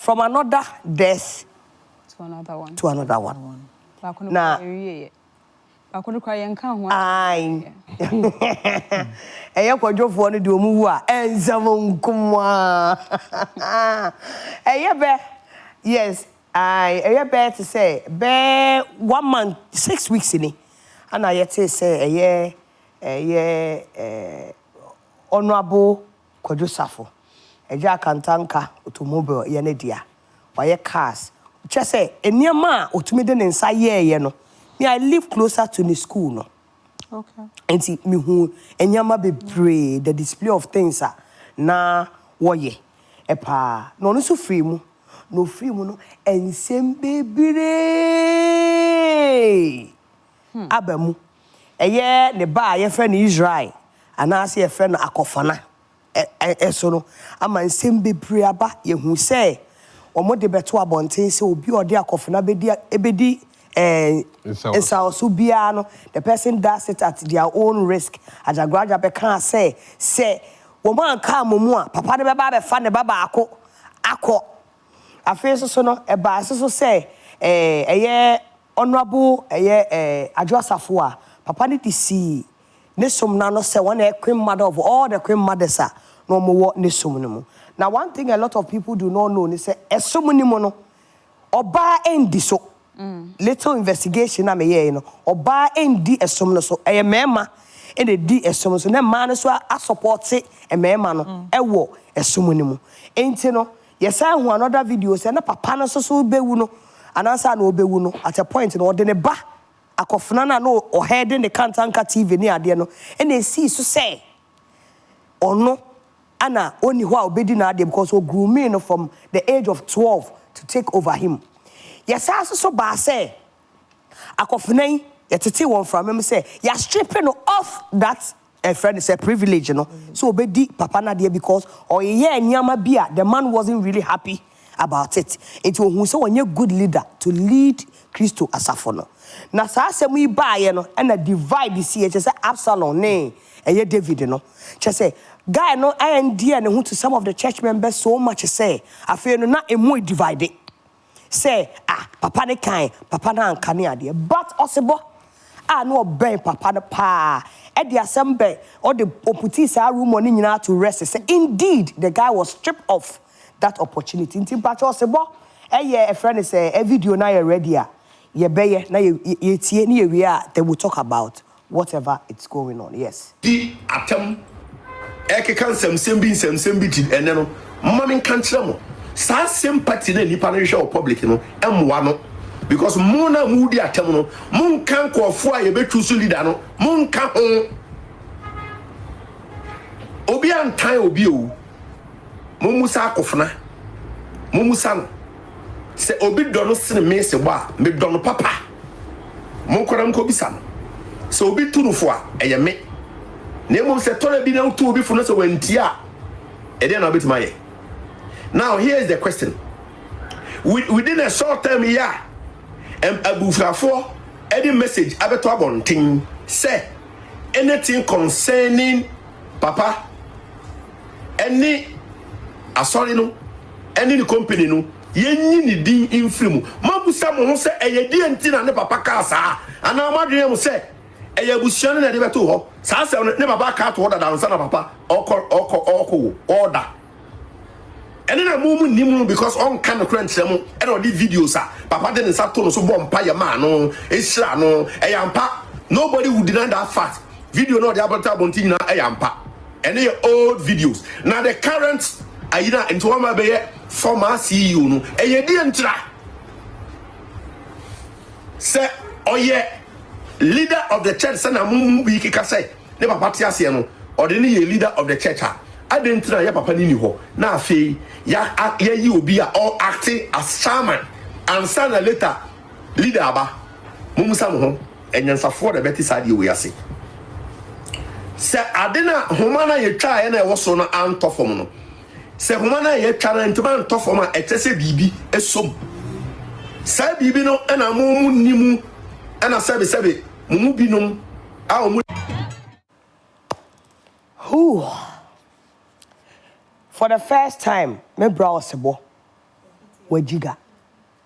from another death to another one. Now, I Kwadwo for no do mu a enzam nkumwa yes I be to say be 1 month 6 weeks ni and I yet say honorable Kwadwo Sarfo Kantanka automobile ye ne dia waye cars just say eniema otumi de nsa ye no me I live closer to the school no. Okay. And see me who enyama be pray the display of things na woye epa no so free mu no ensem bebire abamu eye ne ba ye friend Israel anase ye friend akofana eso no ama ensem bebire aba ye hu say omo de beto abonten say obi ode akofana ebedi so biano the person does it at their own risk as a graduate can say woman ka momu a papa de beba be fa ne baba akọ afeso so no e ba so say honorable Kwadwo Sarfo a papa ne see ne som na no say one queen mother of all the queen mothers no mo ne som no mu. Now one thing a lot of people do not know is say esom ni mo no oba endi so little investigation na me ye no oba endi esom no so mema e de di esom so na man so a support e mema no ewo esom ni mu enti no yesa hu another video say na papa no so bewu no anansa na obewu no at a point no de ne ba akofuna na no o head ne Kantanka TV ni ade no e na esi so say ono ana oni ho a obedi na ade because o grew me no from the age of 12 to take over him. Yes, I so ba say akofuna yetete won from him say you stripping off that friend is a privilege, you know. So obedi papa na there because or ye nyama bia the man wasn't really happy about it. It was so when you good leader to lead Christo Asafo no. Na sa asem yi ba ye no and a divide this here say Absalom ne eye David no. Just say guy no and dear ne who to some of the church members so much say afei no na emu divided. Say papa ne kind papa na ankane ade but osebo no ben papa ne pa e de assemble or the oputi sa room money nyina to rest say indeed the guy was stripped of that opportunity nti pacho osebo a friend say a video na you ready ye beye na ye tie na ye we they will talk about whatever it's going on. Yes di atem ekeka nsem bi ti ene no mama nka nkyere mo sa sympathy na nipa no hwe public no emwa no because mo na mu di atem no mo nka nkofo a ye betwu so leader no mo nka ho obi antan obi o mo musa akofna mo musa no se obi do no sene me se ba me do no papa mo koram ko bisa no se obi tunufo a eye me na mo se tore bi na utu obi fo no se wantia e dey na obitima ye. Now here is the question. Within a short time here, Abufrafo, any message abeto abonting say anything concerning Papa, any sorry no, any company no, yenyi ni din inflimu. Mabusa mo say eye di enti na ne papa ka sa. Ana amadwe mo say eye busuane na de beto ho. Sa say ne papa ka to order dansa na papa oko order. And then I move nimu because on kind of crunch them and all these videos papa didn't start to so bomb paya man no esra no eyampa nobody would deny that fact video no the about bontina eyampa and they old videos now the current ayina into one be former CEO no eye di entra say oye leader of the church sana mumu bi kika say ne papa tia se no or the leader of the church I didn't try papa ni ho na afei ya yi obi a all acting as chairman and sana later leader aba mumusa mo ho enyansafo da beti sade we ase se adena homana ye twa na e woso no antofom no se homana ye twa na ntoma antofom a etese bibi esom sa bibi no na mumu nimu na sebe mumu binom a omu for the first time, me bra osebo. wajiga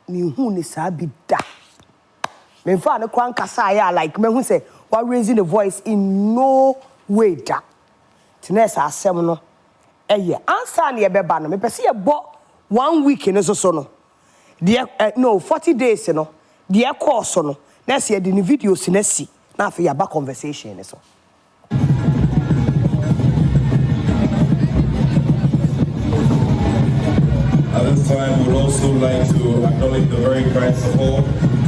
me hu ne saa bi da me fa ne kwan kasa ya like me hu say wa raising the voice in no way da tinesa asem no eye answer na ye beba no me pese ye bo 1 week ne so no no 40 days no the course no na se the videos na si na fa ya ba conversation so. At this time, we would also like to acknowledge the very kind support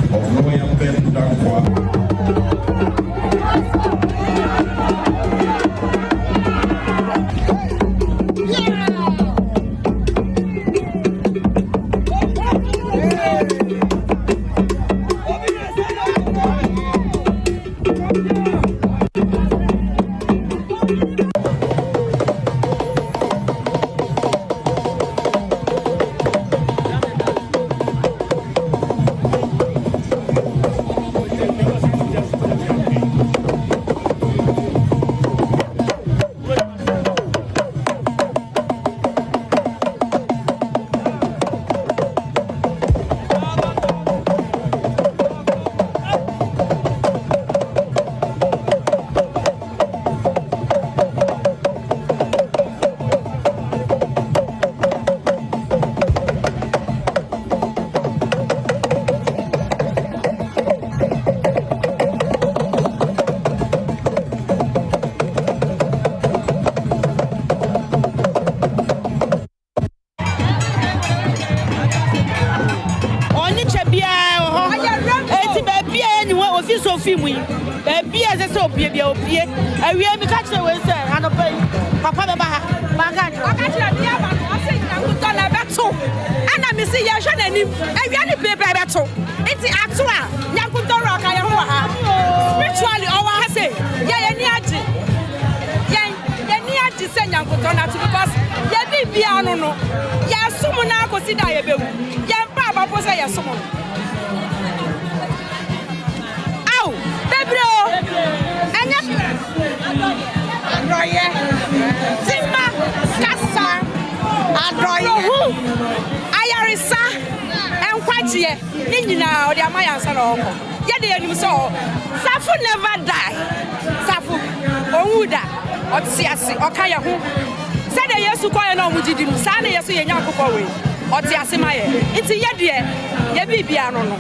of Royal Kantanka. Sarfo never die. Sarfo Onwuda Otiasi Okaya ho. Say the Yesu koye na omudidi no. Sa na Yesu ye Nyankopɔ we. Otiasi maye. Nti ye de ye bibia no no.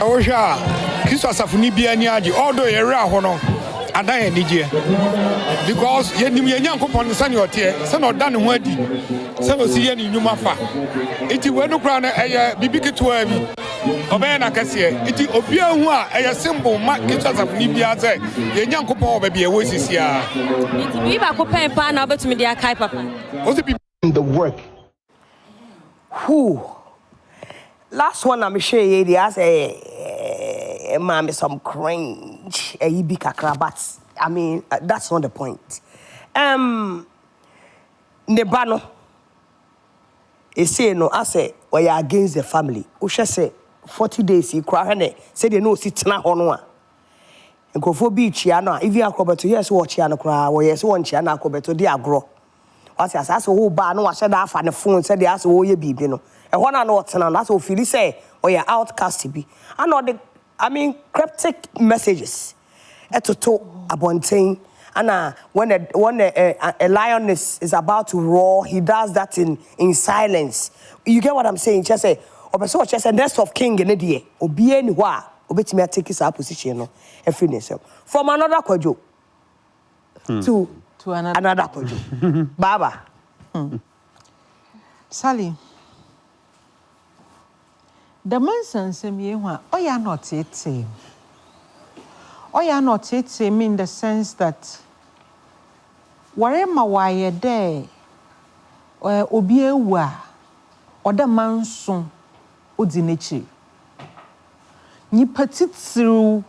O hwa Kristo asafo ni bia ni age. Although ye ra ho no. Adan enije. Because ye nim ye Nyankopɔ no sane otie. Se na oda ne ho adi. Se no si ye ni nnwuma fa. Nti we no kra na eye bibi ketewa bi. Obey na kase iti obia hu a eye symbol ma Kristo asafo bia say ye Nyankopɔn oba bia wo sisia iti bi ba ko pen pa na obetumi dia kai papa in the work who last one I'm share ye dey say mama some cringe bi kakra but I mean that's not the point neba no e say no I say we are against the family o say 40 days he cry ne say they no sit na ho no a nkofo bi chia no if you akrobeto yes wo chia no kra wo yes won chia na akrobeto dey agro what say asase wo ba no wa she da afa ne phone say dey aso wo ye bibi no e ho na no otena na so feel say o ya outcast bi and all the I mean cryptic messages etoto abontain and when a lion is about to roar he does that in silence. You get what I'm saying? Just say obeso just next of king ne die obi ani ho a obetimi take his position no efini from another Kwadwo to another Kwadwo baba Sally the man sansem ye ho oya not it in the sense that wherever why there obi ewa oda manso odi nechi ni patitiru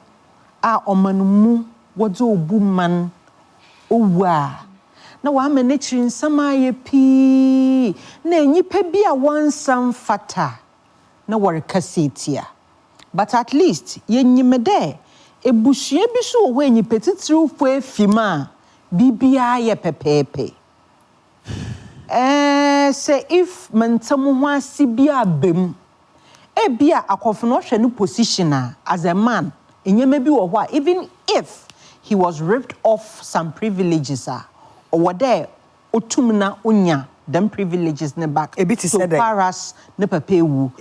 a omanumu wodo obu man owa na wa ma nechi nsama ye pi na nyipa bi a wansam fata na workasetia but at least ye nyimede ebushie bi so wo enyi patitiru fo afima bibia ye pepepe say if mentam ho asibia bem Ebia akofo hwe no position as a man enyema bi wo ho even if he was ripped off some privileges or there otumna onya them privileges ne back so far as ne papewu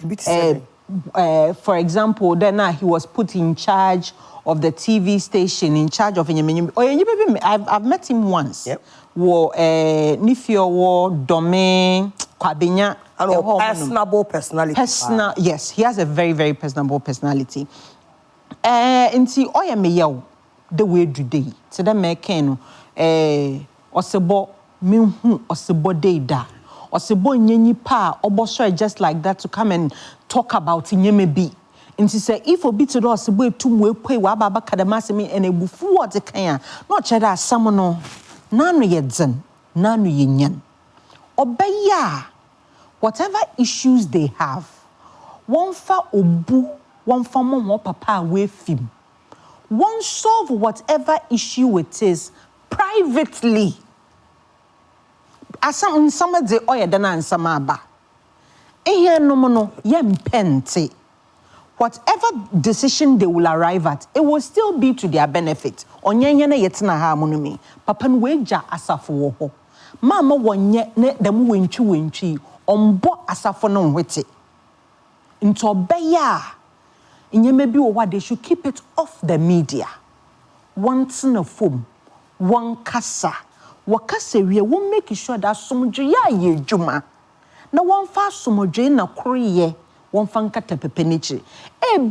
for example then he was put in charge of the TV station, in charge of I've met him once. Yep. Wo Nifio wo Dome Kwabenya and personable personality. Yes, he has a very, very personable personality. Inti oya me yaw the way today. So that meken osebo minhu osebo deida. Osebo nyenyi pa oboso just like that to come and talk about nyeme bi. Nti say if obi to do osebo etum we pay wa baba kadamase and ebufu what kan no cheda asam no nanu ye dzen nanu ye nyan obeya whatever issues they have one fa obu one fa mo papa we film one solve whatever issue it is privately asam somebody oye dana ansama aba ehia no mo no ye mpente. Whatever decision they will arrive at, it will still be to their benefit. Onyenye na yetina ha monumi. Papa nweja asafo wo ho. Mama wonye ne dem wentwi ombo asafo no nwete. Nto beya nyeme bi wo wa they should keep it off the media. Once na phone, one kasa. Wakase wie won make sure that somdwe ya ye dwuma. Na won fa somdwe na koriye. One fanka tepepenichi.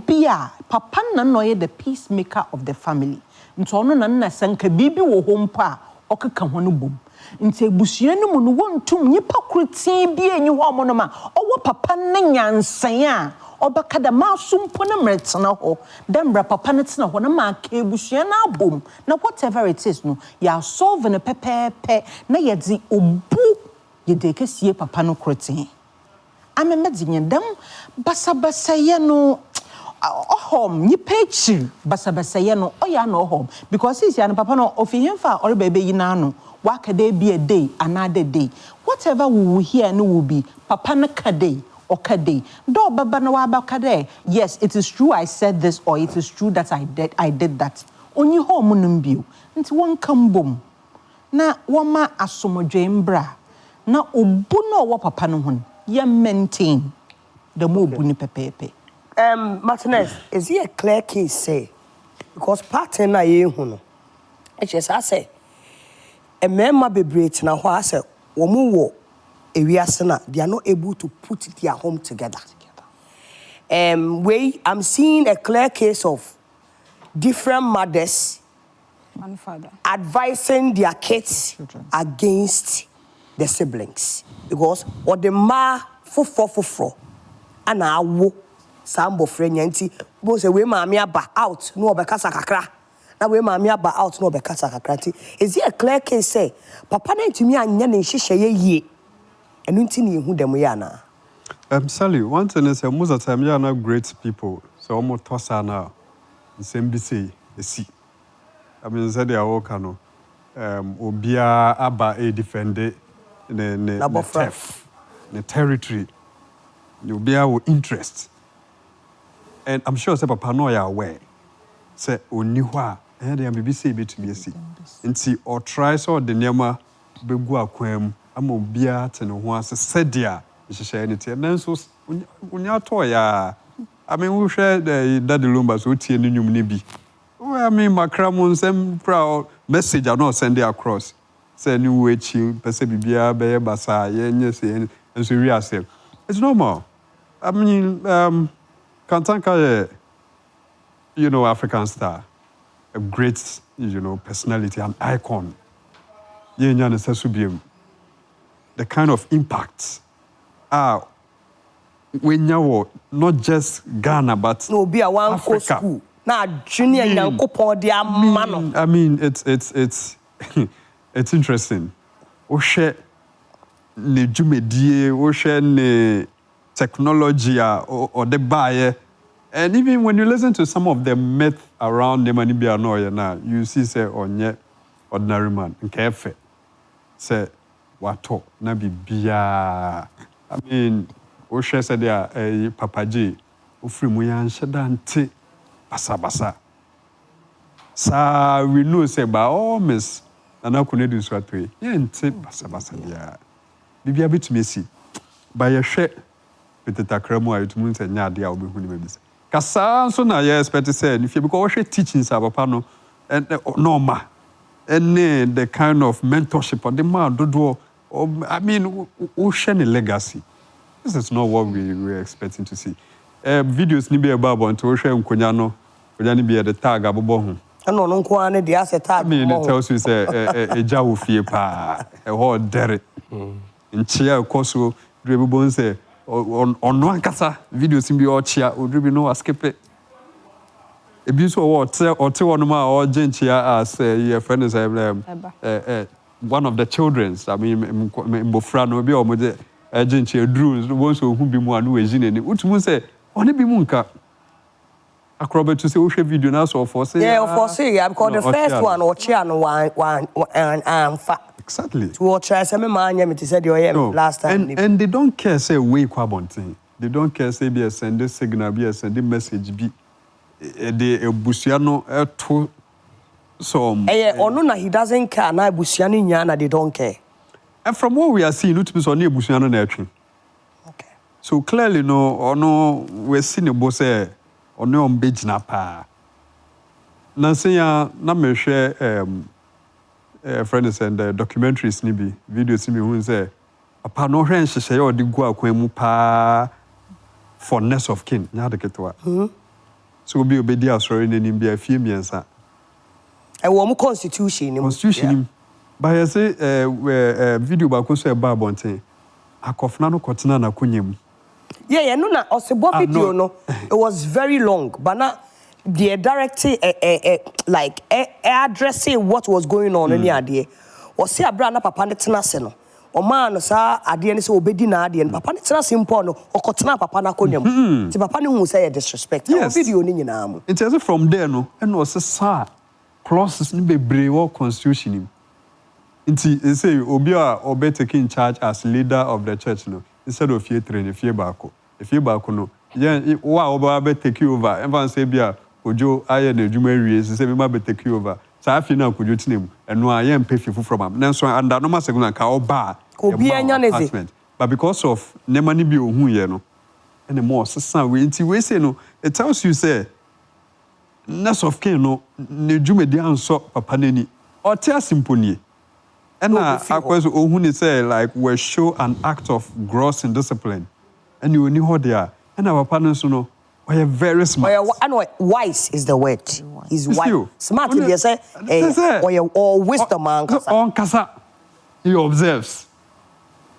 Bia, papa na no ye the peacemaker of the family. Nto ono na na sanka bibi wo hompa okeka ho no bom. Nte busua no mu no wontum nyipa krutin bi enyi ho mo no ma. Owo papa na nyansan a obeka da masumpo na mretena ho. Dembra papa na tena ho na ma ka busua na bom. Na whatever it is no, ya solve na pepepe na ye di obu ye de kesie papa no krutin. I'm medicine them basabasaya no home ni pechi basabasaya no oya no home because he's yan papa no ofihenfa or baby yina no waka day be a day another day whatever we will hear no will be papa na kade or kade do baba na wa kade. Yes, it is true I said this or it is true that I did that only home no bio nti won kambom na woma asomodwe mbra na obu no wo papa no ho you maintain the move buni pepepe. Martinez, is he a clear case say? Because pattern na ye hu no. Just I say a member be break na ho ase womu wo ewiase na they are not able to put their home together. I'm seeing a clear case of different mothers and father advising their kids against the siblings because or the ma fofo and awo sambo friend nti bo say we maami aba out no obekasa kakra na we maami aba out no obekasa kakra nti is it a clear case say papa na ntumi anya ne hihye ye yie enu nti ne hu dem ya na Sally, one thing is most of the time you are not great people so almost tossa na same be say see I mean say they are all kano obia aba e defend the territory, you'll be our interest. And I'm sure say papa no ya aware. Say oniwa, and the BBC be to be see. And see or try so the nema begu akwem, amobia teno ho ase sedia, she anything. And then so unya toya. I mean we share the daddy lumba so tie no nyum ne bi. I mean makramon sem proud message I not send it across. Say new way chill, pese bibia be basa yenye say and so real say. It's normal. I mean, Kantanka, you know, African star, a great, you know, personality, an icon. The kind of impacts are when you not just Ghana, but no be a one Africa. School. Now junior nyankopon dia mano. I mean, it's it's interesting. O share ne jumedie, o share ne technology or the buyer. And even when you listen to some of the myth around the Manibia Noya now, you see say onye ordinary man, nkefe. Say wato na bibia. I mean, o share say there Papa J ofiri mu ya nhyedante basa sa we know say by all miss na ko ne di so atwe yente basa dia bibia betumi si ba ye hwe betetakra mu ayetumu nse nya ade a obehu ne mabisa kasa so na ye expect say if you because we teaching sa papa no normal and the kind of mentorship or the man dodo I mean ocean legacy. This is not what we were expecting to see. Videos ni be about until ocean nkonya no onya ni be the tag abobo ho. No nko ane dey as tag. I mean it tells you say eja wo fie pa ho dere. Nchia koso drebebo nse ono ankasa videos bi o chia odrebi no skip ebi so ote one ma or genchia as your friend is one of the children's I mean mbofra no bi o mo de genchia drew won so hu bi mu anu ejine ni utumu say oni bi mu nka akrobe to say wo hwe video na so for say yeah because the first one or chia no one fa exactly to try say me ma anya me to say the last time and they don't care say we kwabontin they don't care say be send the signal be send the message bi the ebusia no to some ono na he doesn't care na ebusia ni nya na they don't care and from what we are seeing it be so na ebusia no na atwe okay so clearly no ono we see ne bo say ono on begina pa na say ya na me hwe friends and documentaries ni bi videos ni bi hu say apa no hwe nhyehyɛ ya odi gu akwan mu pa for next of kin nya de ketwa so be obedi asori nanim bia fie miensa wo mu constitution ni ba ya say video ba ko so e ba bonten akofna no kotena na konyem yeah no na osebo video no it was very long but na the directing like addressing what was going on in the o say abra na papa ne tena se no o man no sa ade ne se obedi na ade papa ne tena se mpo no o kotena papa na konyam ti papa ne hu say disrespect video ni nyina am it is from there no and was sa clauses ni bebre wo constitution nti say obi a obe take in charge as leader of the church no instead of fear train fear baako no yeah wa oba be take over even say bia ojo aye na adwuma wie say me ma be take over sa afi na kojo tinem eno aye mpe fifu from am nanso anda no ma seguna ka oba obi anya neze but because of nemani bi ohun ye no and more sesa we nti we say no it tells you say ness of kin no ne dwuma di anso papa nani o tia simponie and akwazo ohun ni say like we show an act of gross indiscipline and you only hold there and our partners no we are very smart wise is the word he's wise smart they say or wisdom man on kasa he observes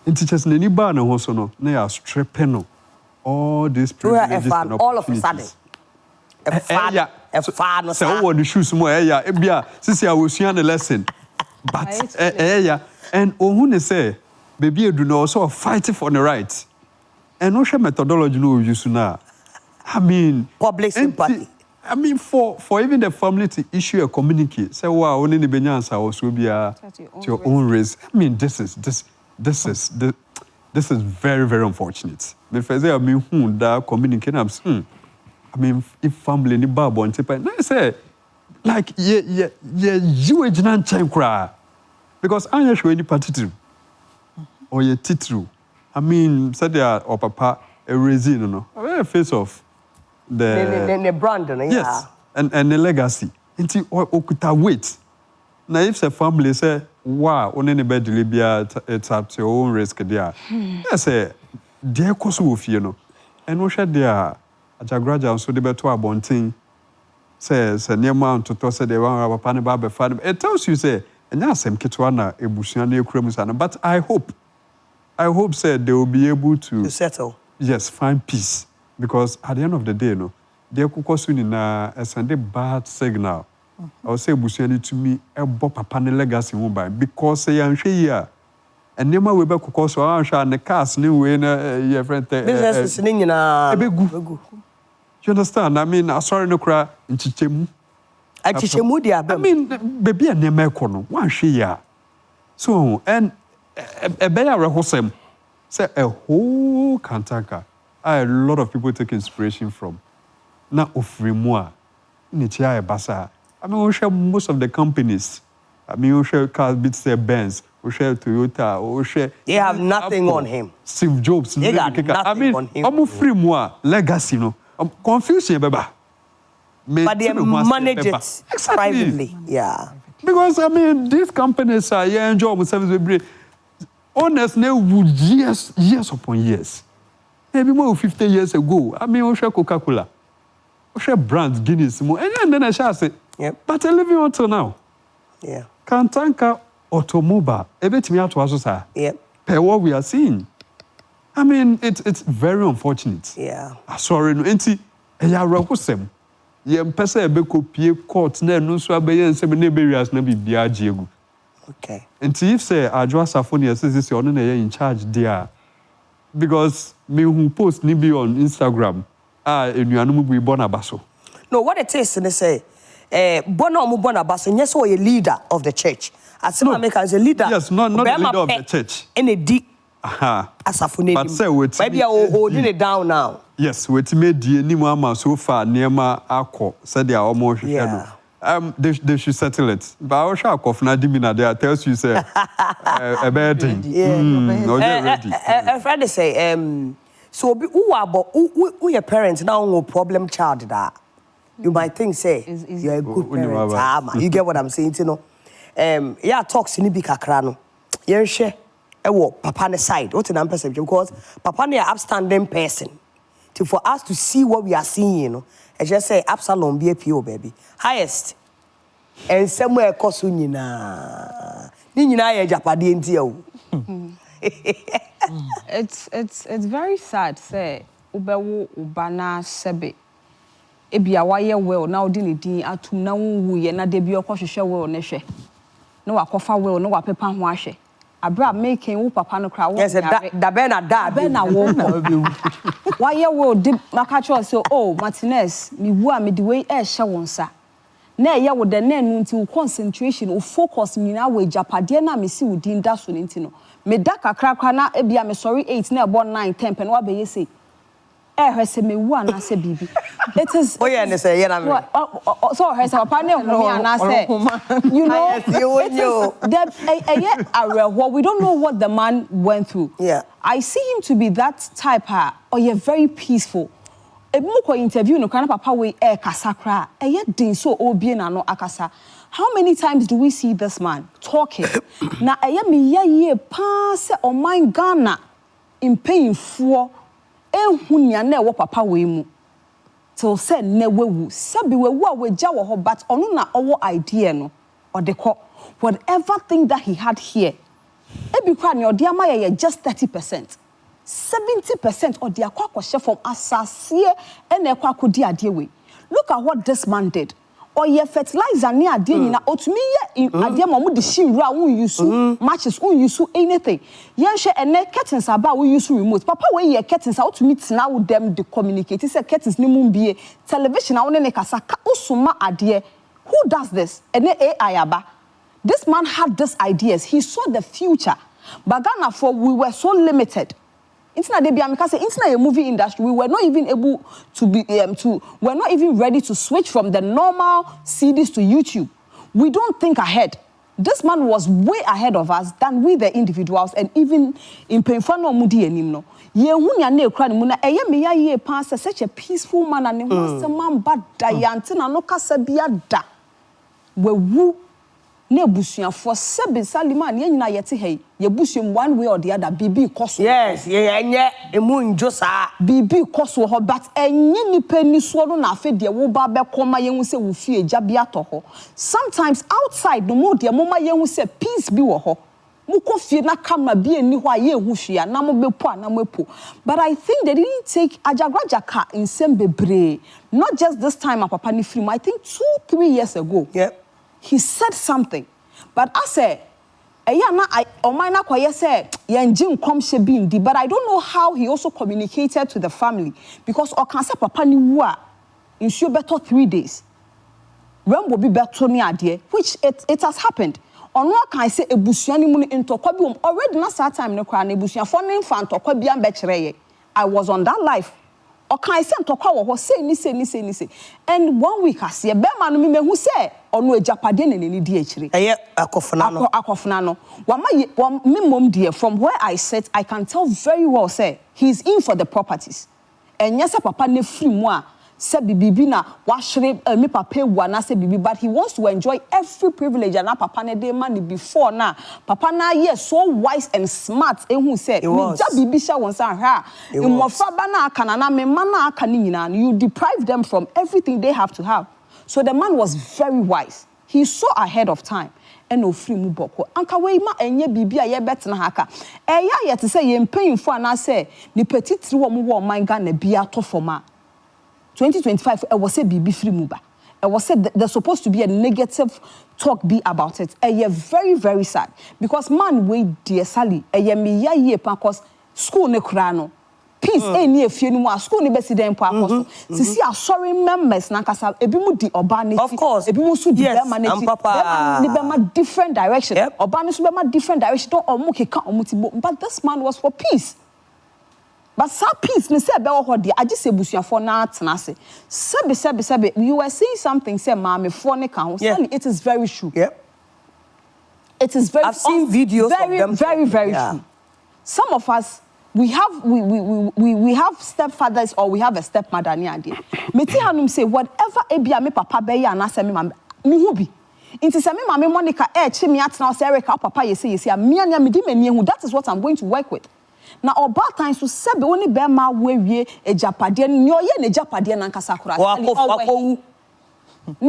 in teachers ni ba na ho so no na ya stripping no all these privileges and all of a sudden no so what the shoes mo ya e bia sisi awosua the lesson but and ohun say baby edu no also fighting for the right and no share methodology no use na I mean public sympathy I mean for even the family to issue a communique say wow only ni benyansa also be to your own race I mean this is very very unfortunate me say I mean who that communique I mean if family ni babo on tape na say like you ejina nchan kra because anya show any partitive or ye titru I mean said there or papa a reason no a face of the brand no yes and the legacy nti okuta weight na if the family say wow only be delibia it's at your own risk there yes there koso ofie no and wo hwe there ajagraja so de beto abonten says niema ntoto say the one papa ne ba be fa it tells you say enya asem ketwa na ebusua na ekura musa but I hope said they will be able to settle yes find peace because at the end of the day no they kukosu ni na send a bad signal I will say ebusua ni to me ebo papa ne legacy ho by because say anhwe here and niema we be kukosu anhwe na cars ni we na your friend business ni nyina ebegu you understand I mean sorry no kra nchichemu dia I mean baby niema ekono wanhwe here so and a better rehosem say a whole Kantanka a lot of people take inspiration from. Na ofrimua, nitia basa. I mean, we share most of the companies. I mean, we share cars, bits Benz, we share Toyota, we share. They have nothing Apple, on him. Steve Jobs. They got nothing on him. I mean, free moi legacy, no. Confusion, baba. But they manage it privately. Yeah. Because I mean, these companies are enjoy service. Honest, they would years upon years. Maybe more than 50 years ago. I mean, we share Coca-Cola, we share brands, Guinness, and then I shall say, yep. But I live until now. Yeah. Kantanka automobile, everything out was sir. Yep. Per what we are seeing. I mean, it's very unfortunate. Yeah. Sorry, no. Enti, ya rakusem. Ye mpese ebe kopie court na no so abeye nsem na berias na bibia agiegu. Okay. Enti if say Kwadwo Sarfo ne say ono na in charge there, because me who post ni be on Instagram, enuanu bu ibona baso. No, what it is, they say, Bona Mubona Basso, yes, or a leader of the church. As soon as a leader. Yes, not the leader of the church. In a deep. Aha. But say what? Maybe I will holding it down now. Yes, what made the Nimama so far near my akko said they are almost they should settle it. But I was shocked of Nadimina there tells you say a bad thing. Yeah. Friday say so who your parents now no problem child that you might think say you're a good parent. You get what I'm saying, you know? Yeah, talks in big akrano. You share papa ne side. What's an perception? Because papa ne upstanding person. For us to see what we are seeing, you know, I just say Absalom be a PO baby. Highest. And somewhere kosu nina. Nina ye japadi ntio. It's very sad say ubewo ubana sebe. Ebia waye well na odi ne din atum na wonwu ye na de bi okohwehwe well ne hwe. Na wakofa well na wapepa ho ahwe. Abra making wo papa no kra wo. Yes, da be na wo. Why you will dip Macacho so Martinez, me woo me the way shawonsa. Nay, ya would the name until concentration or focus me now with Japadiana, me see with Dean Dasun intino. Me daka crackana, ebia me sorry 8, near born 9, 10, and what be you say? Her say me one, I say, baby. It is. Oh, yeah, and say, yeah, so her say, partner, and I say, you know, well, we don't know what the man went through. Yeah. I see him to be that type, or you're very peaceful. A moko interview no kana papa we kasakra. Din so obi na no akasa. How many times do we see this man talking? Na me ye pa se o man Ghana in painful. Hunya na wo papa we mu till say ne wewu sabi wewu a weja wo ho but ono na owo idea no or the whatever thing that he had here e bi kwa ne ode ama ye just 30%, 70% or the akwa from asase e na ekwa akodi ade we. Look at what this man did. Or ye fertilizer ni ade nyina otumi ye ade ma mu de shimra won use matches won use anything. Ye hwe ene curtains aba won use remote. Papa we ye curtains otumi tina with them de communicate. Say curtains ni mu bie television awon ne kasa ka osuma ade. Who does this? Ene AI aba. This man had these ideas. He saw the future. But Ghana for we were so limited. Internet a movie industry, we were not even able to be we're not even ready to switch from the normal CDs to YouTube. We don't think ahead. This man was way ahead of us than we the individuals, and even in Penfano Mudi enimno. Ye hunya ne kra ni mu na eye me ya ye pa such a peaceful man and he man bad dayante na no kasa bia da. We wu ne busuan for sebe Saliman ye nyina yete hey ye busuan one way or the other bibi koso. Yes, ye enye emu njo sa bibi koso ho but enye nipa ni so no na afa de wo ba be koma ye hu se wo fie gya bia to ho. Sometimes outside no mo de mo ma ye hu se peace bi wo ho. Mo ko fie na camera bi eni ho a ye hu hwea na mo bepo na mo epo. But I think they didn't take ajagrajaka in same bebre. Not just this time papa ni film. I think 2-3 years ago. Yep. He said something, but I said, but I don't know how he also communicated to the family because I can say Papa ni wa in sure better 3 days. When will be better ni adie, which it has happened. On what can I say ebusuani muni into already na sa time no kra na ebusuan for na infant okwa bia mbekere ye. I was on that life. Okay, I sent to call say ni. And 1 week I see a bear man who say or no Japaden in any DHR. Akofnano. One mom dear, from where I sit, I can tell very well, say he's in for the properties. And yes, papa ne free moi. Say bibi na washre me papa wana say bibi, but he wants to enjoy every privilege and papa ne dey money before now. Papa na yes so wise and smart who said bibi sha won san ha mofa ba na aka na me man na aka ni nyina you deprive them from everything they have to have. So the man was very wise. He saw ahead of time. And no free mu boko anka we ma enye bibi a ye betena haka eya ye te say ye mpanyimfo ana say ni petitiri wo mu wo man ga na bia to forma 2025 I was say bibi free muba. I was said there's supposed to be a negative talk be about it. And very, very sad. Because man we dear Sally, me ye because school ne krano. Peace any if you know school ne besi den po akoso. Sisi are sorry members na kasa ebi mu di obani. Of course. Ebi mu su di manage. Be different direction. Obani su be different direction. Don't omu keka omu ti bo. But this man was for peace. But some peace, ne say be wo de agi se busuafo na atena se. Sebe you were saying something say maame fo ne kan. It is very true. It is very I've seen videos very, of them. Very true. Some of us we have stepfathers or we have a stepmother near there. Meti hanum say whatever ebia me papa be ya na say me mama me hu bi. Inti say me mama Monica chi me atena say Erica papa yesi me ania me di mani hu. That is what I'm going to work with. Na oba times to sebe woni be ma wewie ejapade ne oye ne ejapade na nkasa kora na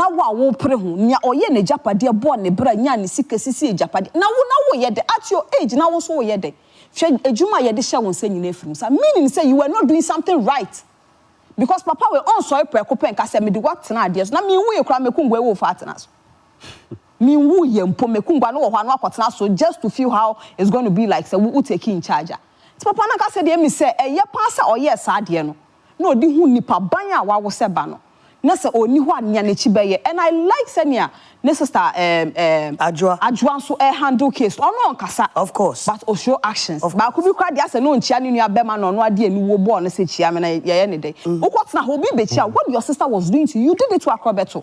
wo pre ho nya oye ne ejapade bo ne bra nya ne sika sisi ejapade na wo ye de at your age na wo so wo ye de hwe ejuma ye de hye won sa nyina firim sa meaning say you were not doing something right because papa we on so preko pen ka say me de what na ade so na me wu ye kora me kungwa wo fa atena so me wu ye mpo me kungwa no wo ho anu akotena so just to feel how it's going to be like say we take in charge. Papa na ka said me say eye pasa oye sa de no na odi hu nipa ban a wa wo se ba no na se oni hu anya na chi beye. And I like senia ne sister Adwa so handle case ono nkasa of course but o show actions ba ku bi kwa dia se no nchia ne nua bema no ade ani wo bo no se chia me na ye ne dey ukotna ho bi be chia what your sister was doing to you did it to akrobeto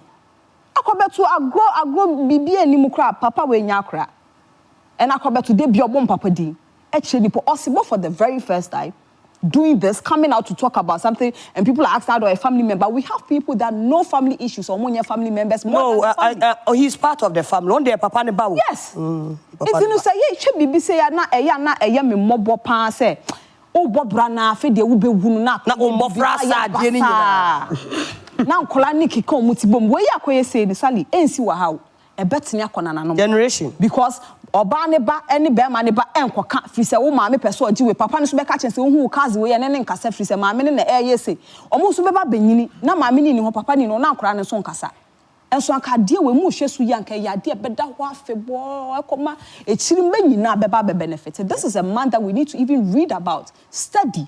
agro bibi ani kra papa we nya kra and akrobeto de bi obom papa din actually for the very first time doing this, coming out to talk about something, and people are asking out a family member. We have people that know family issues or more family members. He's part of the family. One day, Papa Nebawu. Yes. It's in say yeah, should be say na me mobo pan say. Oh, Bobrana, fe de ube wunu na frasa de ni nyina. Na nkola ni kika omutibom. We yakoye say ni sali ensi wa hawo. E betini akona nanom. Generation. Because oba ne ba eni be ma ne ba enkoka firi se wo ma me pese ojiwe papa ne so be ka chense wo hu kazi we ye ne nkasa firi se ma me ne na eyese omo so be ba benyini na ma me ni ho papa ni no na akora ne so nkasa enso aka de we mu hwe su yanka ya de be da ho afebo ekoma echiri menyina be ba be benefit. This is a man that we need to even read about, study,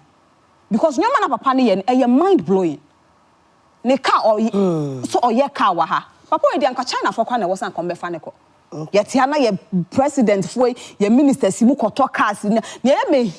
because nyoma na papa ne ye eye mind blowing ne ka so oye ka wa ha papa we de anka China for kwa na wo san kombe fa ne ko yet na ye president for ye minister simu koto cars na ye me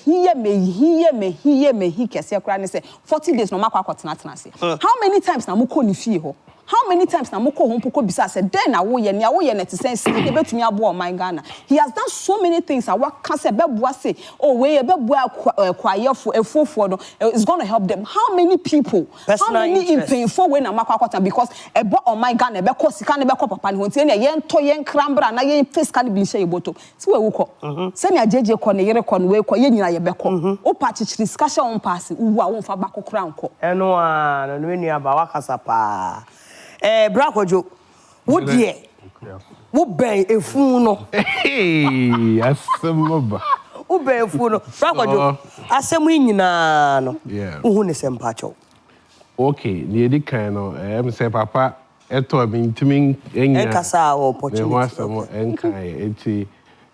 kese kra ne say 40 days no makwa kwatena se how many times na moko ni fie ho how many times na moko ho poko bisa say den na wo ye net sense e betumi abo my Ghana. He has done so many things that what can say beboa say oh we beboa kwayefo efofo no is going to help them. How many people how many in pain for when na makwa kwatena because ebo on my Ghana be ko sika ne be ko papa ne ho tie ne ye nto ye nkrambra na ye fiscal bi nhyɛ yeboto si we wuko sɛne ajeje kɔ ne yere kɔ ne we kɔ ye nyina ye bɛkɔ o pa chichiri sika hyɛ on pass wu a wo mfa ba kokora nkɔ ɛno a no ne nua ba wakasa pa bra Kwadwo wo de wo ben efu no asɛmba wo ben efu no bra Kwadwo asɛm nyina no wo hu ne sempa kyɛw okay ne edi kan no say papa eto me ntimi enya enkasa opportunity enkai enti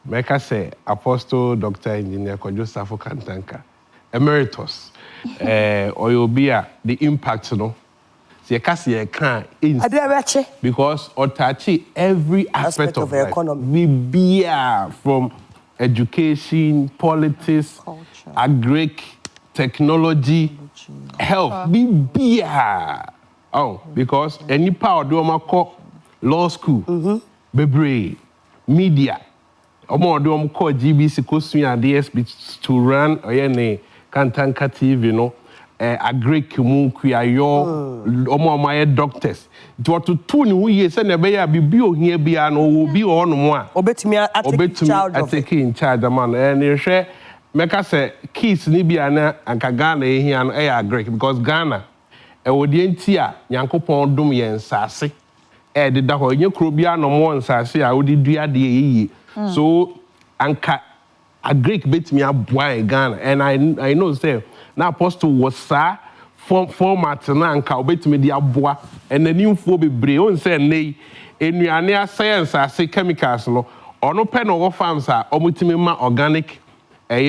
meka say Apostle Dr. Engineer Kwadwo Sarfo Kantanka emeritus oyobia the impact no se kase kan because otachi every aspect of life. Economy. We be from education, politics, culture, agric, technology, health, bibia. Oh, because any power do law school, bebre, media. Omo do call GBC Kosuya DSP to run oyene Kantanka TV, you know. A great kuya yo omo my doctors. To two new years and a bear be here be an will be on one. Obetumi take in charge man and you share make us say kids Nibiana and Kagana here and a great because Ghana a wodientia Yankopon dum yen sase did the whole Krobia no more and sase I would do the so anka a Greek bit me up boy Ghana and I know say now apostle was sa format na anka obetumi di aboa and the new fo bebre on say nei enuane science ase chemicals no ono pe no farms a omutimi ma organic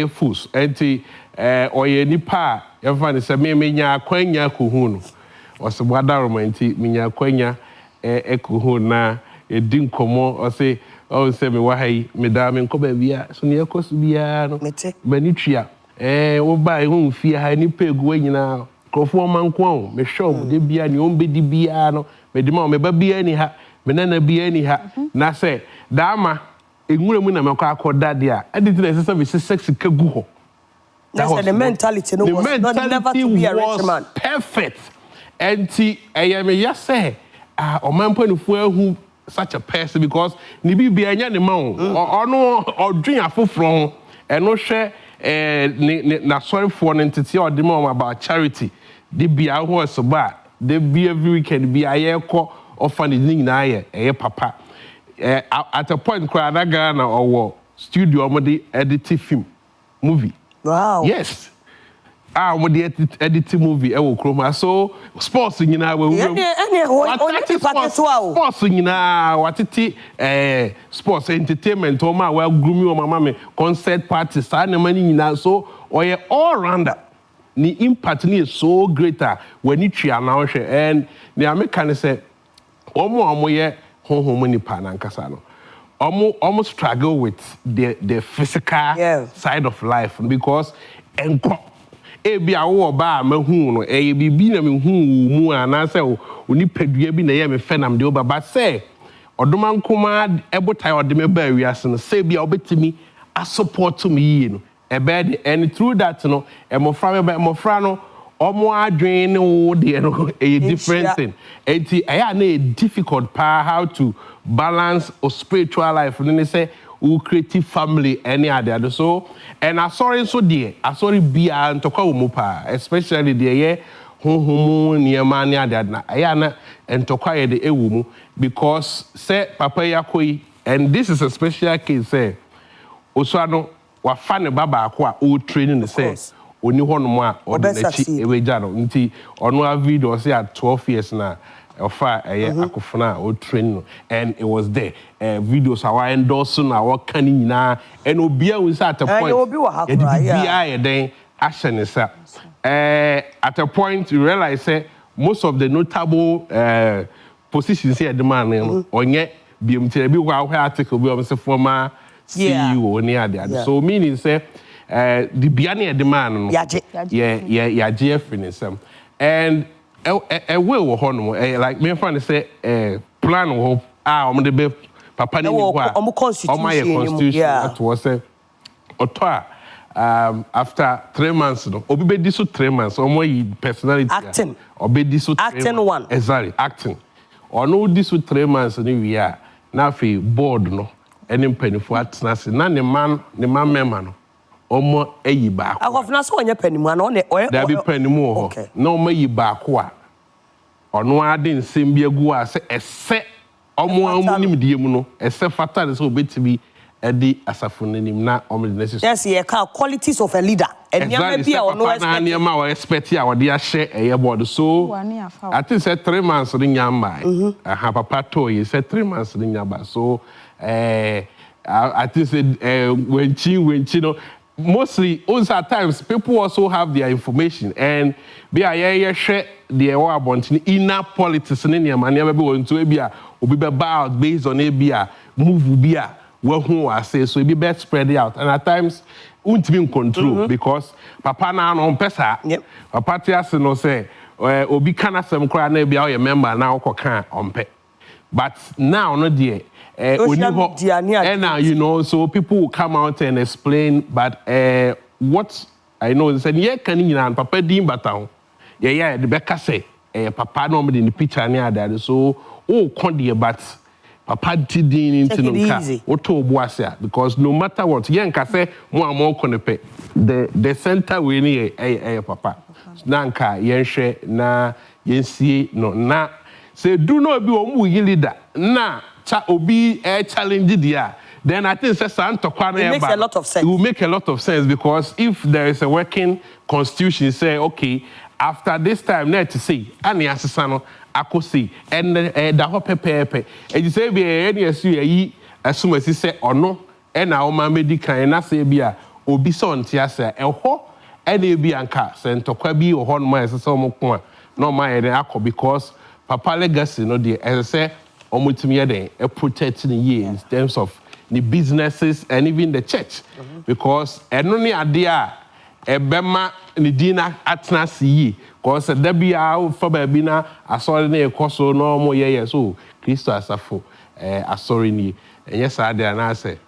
foods enti oye nipa e fa ne se me nya kwanya kohunu ose boadaroma enti nya kwanya ekohu na edin komo ose o se me wa hai me da me nko ba bia so ne ekosu bia no mani tria wo ba hu fie ha ni pegu anyina krofo manko me hwom de bia ne ombedi bia no me de ma me ba bia ni ha me nana bia ni ha na se dama enwuremu na me kwa akoda de a edit na se be sex kagu ho that's the mentality no was not never to be a rich man perfect enti me ya say o man panifo ahu such a person because ni bibia anya ne ma ono odwen afoforo eno hwe na sorry for entity or the mom about charity they be a horse ba they be every weekend be a ko orphanage na ye papa at a point cry na Ghana or studio mo edit film movie wow yes mo dey edit movie wo kroma so sports nyina we sports nyina watiti sports entertainment o ma we grumi o mama me concert parties sa na mani nyina so oye all rounder ni impact ni so greater when you tria na o hwe and the American say omo ye honhom ni pa na nkasa no almost struggle with the physical side of life because enko ebi awo ba mahu no bibi na mehu mu ana se oni padua bi na ye me fenam de oba ba se odoma nkoma ebotai odeme ba wiase no se bia obetimi a support me yi no ebe and through that no emofra no omo adwen no de no a different thing enti na difficult pa how to balance a spiritual life and say who creative family any other so and I sorry be and to call mupa especially the year who near mani other na ayana and to quiet the ewumu because say papa yakoi and this is a special case say osano wa fan baba akwa o training the say oni hono mo a o de nachi eweja no nti ono a video say at 12 years na ofa akofuna o train and it was there videos our endorsing our kan nyina and obia we say at a point then action is at a point you realize say most of the notable positions here the man onye BMT bi wa article bi o say former CEO near there so meaning say the biane the man yaje finism and will honor like me friend say plan ho on the be papa ni wa constitution that was say oto after 3 months no obi be diso 3 months omo personality acting obi diso acting one exactly acting ono diso 3 months ni we are na fi board no eni mpanifo atena se na ne man member no omo eyi ba ko akofna so onye panimu na o da bi panimu ho na omo eyi ba ko a ono ade nsem bi agu a se ese omo amunim die mu no ese fata se obetimi edi asafo nanim na omo de necessary yes ye ka qualities of a leader eniam bi a ono expect na ma we expect a we dey share eye board so I think say 3 months ni nyamba papa to you say 3 months ni nyamba so I think say when chi no mostly also at times people also have their information and be a share the about inner politics in your man never be going to be about based on a move be a who I say so it be best spread out and at times untimi control because papa na no pesa papa ti ase no say obi kana sem kra na bia o member na okoka ompe but now no there and you know so people will come out and explain but what I know is ye kan nyina papa din batawo yeah the beka say papa no me in the picture near that so kon but papa tidin into no car oto obuasia because no matter what yen ka say mo amon konepe the center we ni papa na nka yen hwe na yen sie no na say do no be omu leader na cha obi challenge dia then I think say it makes a lot of sense. It will make a lot of sense because if there is a working constitution say okay after this time net to say ani asesa no akosi and da ho pepepe e ji say be any asu yi asumasi say ono e na o ma medical na say bia obi so ntia say e ho e na bi anka say ntokwa bi o ho no ma asesa o mo ko a no ma ye akọ because papa legacy no dey as say omutimi ye den e protect the year in terms of the businesses and even the church because eno ni ade a ebema ni dina atna si cause da bia fa ba bi na asori na ekoso no mo ye so Kristo asafo asori ni enye sa de na ase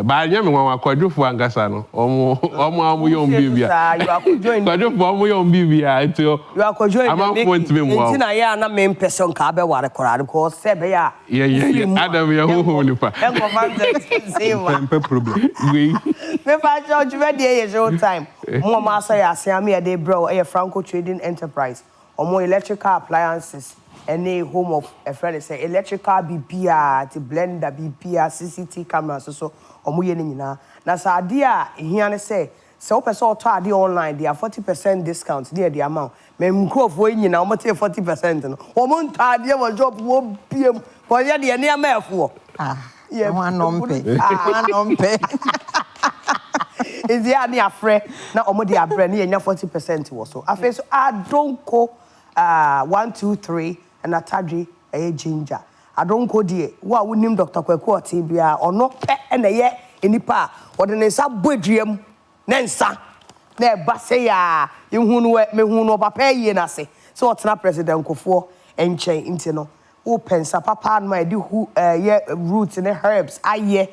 ba nya me nwa kwadwofo angasa no omo yom bibia you are joining kwadwofo omo yom bibia ento you are joining amafo ntime mo ntina ya na me person ka be ware korare because se be ya Adam ya ho nipa enko man say Pempe problem. we me fa church we dey Showtym mo ma say ase am ya dey bro Franco Trading Enterprise omo electrical appliances any home of a friend say electrical BPA to blender BPA CCTV cameras so omo ye ni nyina na sa ade a ehia ne say so person auto ade online they are 40% discount there the amount me mkrofo nyina omo take 40% no omo nta ade wo job wo piem ko ye de ne amafo yeah one nompe is there any afre na omo de abre na nya 40% wo so afa so Adonko 1 2 3 and atadwe ginger Adonko de wo a wonim Dr. Kwadwo oti bia ono pe na ye enipa o de ne nsa boduam na nsa na e ba se ya ehunu me hunu papa yie na se so otena president Kofo enchen nti no wo pensa papa no ma de ye roots and herbs aye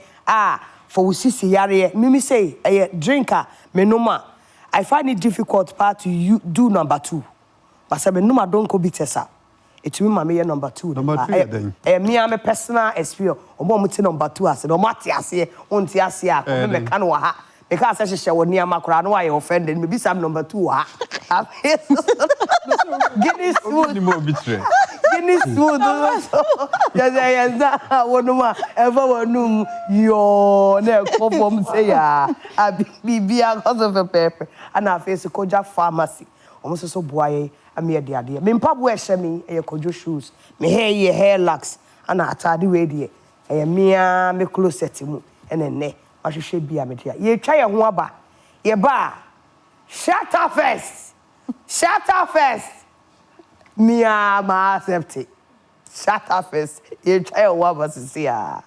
for usisi yare mimi say drinker menoma I find it difficult part to do number 2 but say menoma Adonko bitesa etumi ma me number 2 number 3 me am personal experience omo muti number 2 ase no mate ase onti ase a ko me ka no ha because say hye wo niam akora no aye offended me bisa number 2 ha Guinness food Guinness food yes wonuma ever wonum yo na ekofom say ya bibia cause of a pepper and I face koja pharmacy almost so boy ame de ade me mpabo e hye me e Kwadwo shoes me hair lax ana atade we de e mea me closet mu ene ahwehwe bia me dia ye twa ye ho aba ye ba shut up first mea ma accept shut up first ye twa ye ho aba sisi a